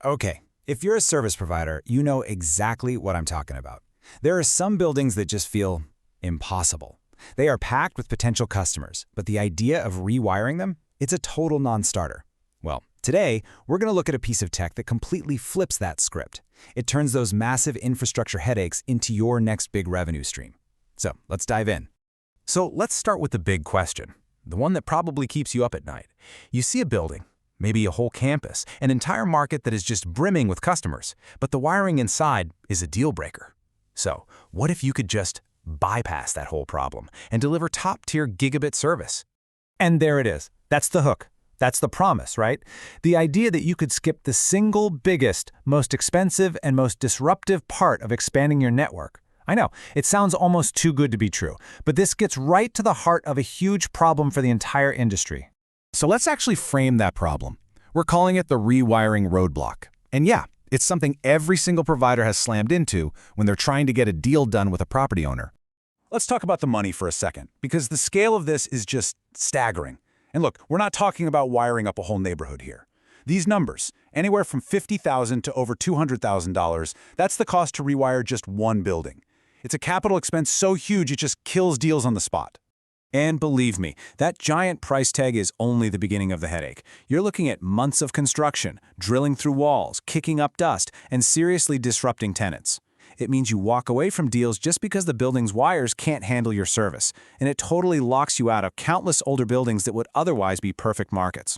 Okay, if you're a service provider, you know exactly what I'm talking about. There are some buildings that just feel impossible. They are packed with potential customers, but the idea of rewiring them, it's a total non-starter. Well, today, we're going to look at a piece of tech that completely flips that script. It turns those massive infrastructure headaches into your next big revenue stream. So let's dive in. So let's start with the big question, the one that probably keeps you up at night. You see a building, maybe a whole campus, an entire market that is just brimming with customers, but the wiring inside is a deal breaker. So what if you could just bypass that whole problem and deliver top-tier gigabit service? And there it is. That's the hook. That's the promise, right? The idea that you could skip the single biggest, most expensive, and most disruptive part of expanding your network. I know, it sounds almost too good to be true, but this gets right to the heart of a huge problem for the entire industry. So let's actually frame that problem. We're calling it the rewiring roadblock. And yeah, it's something every single provider has slammed into when they're trying to get a deal done with a property owner. Let's talk about the money for a second, because the scale of this is just staggering. And look, we're not talking about wiring up a whole neighborhood here. These numbers, anywhere from $50,000 to over $200,000, that's the cost to rewire just one building. It's a capital expense so huge it just kills deals on the spot. And believe me, that giant price tag is only the beginning of the headache. You're looking at months of construction, drilling through walls, kicking up dust, and seriously disrupting tenants. It means you walk away from deals just because the building's wires can't handle your service, and it totally locks you out of countless older buildings that would otherwise be perfect markets.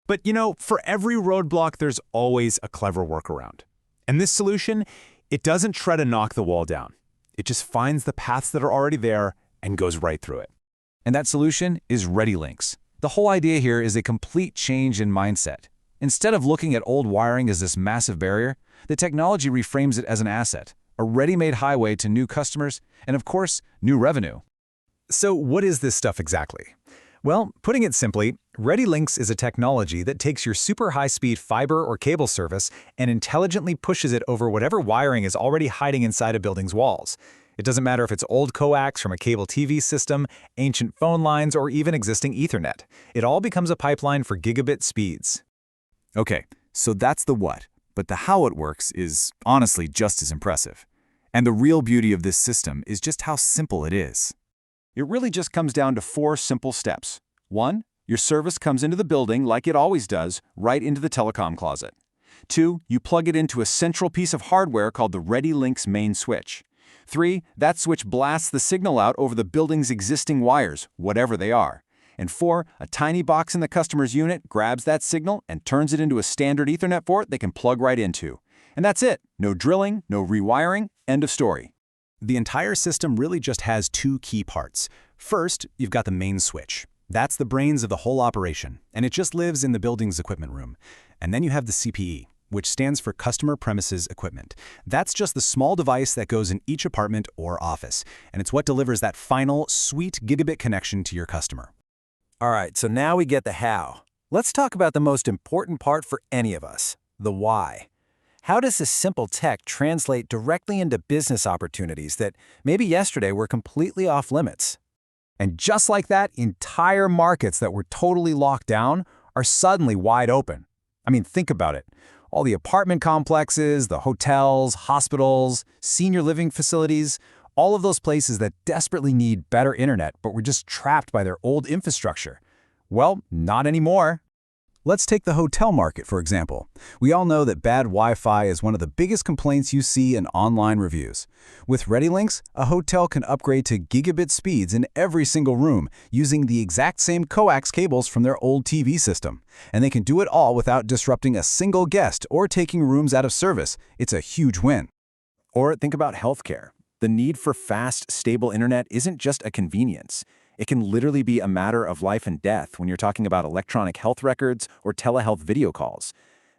But you know, for every roadblock, there's always a clever workaround. And this solution, it doesn't try to knock the wall down. It just finds the paths that are already there and goes right through it. And that solution is ReadyLinks. The whole idea here is a complete change in mindset. Instead of looking at old wiring as this massive barrier, the technology reframes it as an asset, a ready-made highway to new customers, and of course, new revenue. So what is this stuff exactly? Well, putting it simply, ReadyLinks is a technology that takes your super high-speed fiber or cable service and intelligently pushes it over whatever wiring is already hiding inside a building's walls. It doesn't matter if it's old coax from a cable TV system, ancient phone lines, or even existing Ethernet. It all becomes a pipeline for gigabit speeds. Okay, so that's the what, but the how it works is honestly just as impressive. And the real beauty of this system is just how simple it is. It really just comes down to 4 simple steps. 1, your service comes into the building like it always does, right into the telecom closet. 2, you plug it into a central piece of hardware called the ReadyLinks main switch. 3, that switch blasts the signal out over the building's existing wires, whatever they are. And 4, a tiny box in the customer's unit grabs that signal and turns it into a standard Ethernet port they can plug right into. And that's it. No drilling, no rewiring, end of story. The entire system really just has 2 key parts. First, you've got the main switch. That's the brains of the whole operation, and it just lives in the building's equipment room. And then you have the CPE, which stands for Customer Premises Equipment. That's just the small device that goes in each apartment or office, and it's what delivers that final, sweet gigabit connection to your customer. All right, so now we get the how. Let's talk about the most important part for any of us, the why. How does this simple tech translate directly into business opportunities that maybe yesterday were completely off limits? And just like that, entire markets that were totally locked down are suddenly wide open. I mean, think about it. All the apartment complexes, the hotels, hospitals, senior living facilities, all of those places that desperately need better internet but were just trapped by their old infrastructure. Well, not anymore. Let's take the hotel market, for example. We all know that bad Wi-Fi is one of the biggest complaints you see in online reviews. With ReadyLinks, a hotel can upgrade to gigabit speeds in every single room using the exact same coax cables from their old TV system. And they can do it all without disrupting a single guest or taking rooms out of service. It's a huge win. Or think about healthcare. The need for fast, stable internet isn't just a convenience. It can literally be a matter of life and death when you're talking about electronic health records or telehealth video calls.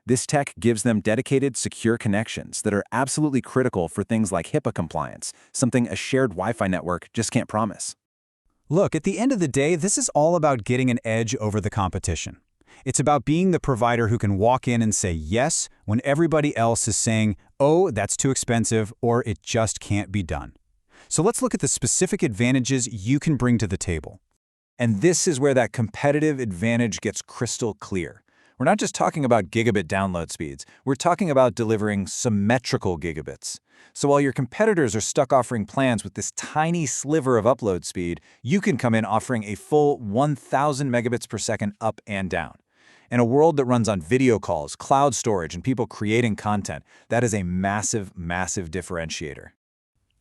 This tech gives them dedicated, secure connections that are absolutely critical for things like HIPAA compliance, something a shared Wi-Fi network just can't promise. Look, at the end of the day, this is all about getting an edge over the competition. It's about being the provider who can walk in and say yes when everybody else is saying, oh, that's too expensive, or it just can't be done. So let's look at the specific advantages you can bring to the table. And this is where that competitive advantage gets crystal clear. We're not just talking about gigabit download speeds. We're talking about delivering symmetrical gigabits. So while your competitors are stuck offering plans with this tiny sliver of upload speed, you can come in offering a full 1,000 megabits per second up and down. In a world that runs on video calls, cloud storage, and people creating content, that is a massive, massive differentiator.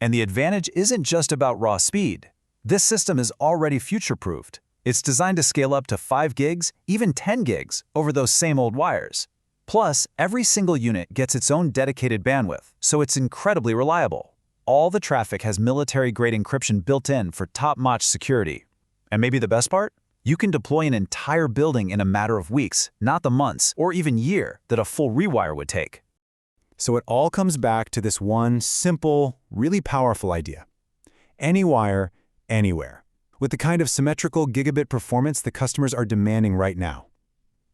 And the advantage isn't just about raw speed. This system is already future-proofed. It's designed to scale up to 5 gigs, even 10 gigs, over those same old wires. Plus, every single unit gets its own dedicated bandwidth, so it's incredibly reliable. All the traffic has military-grade encryption built in for top-notch security. And maybe the best part? You can deploy an entire building in a matter of weeks, not the months or even year that a full rewire would take. So it all comes back to this one simple, really powerful idea. Any wire, anywhere, with the kind of symmetrical gigabit performance the customers are demanding right now.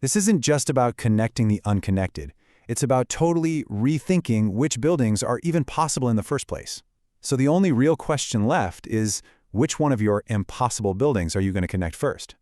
This isn't just about connecting the unconnected. It's about totally rethinking which buildings are even possible in the first place. So the only real question left is, which one of your impossible buildings are you going to connect first?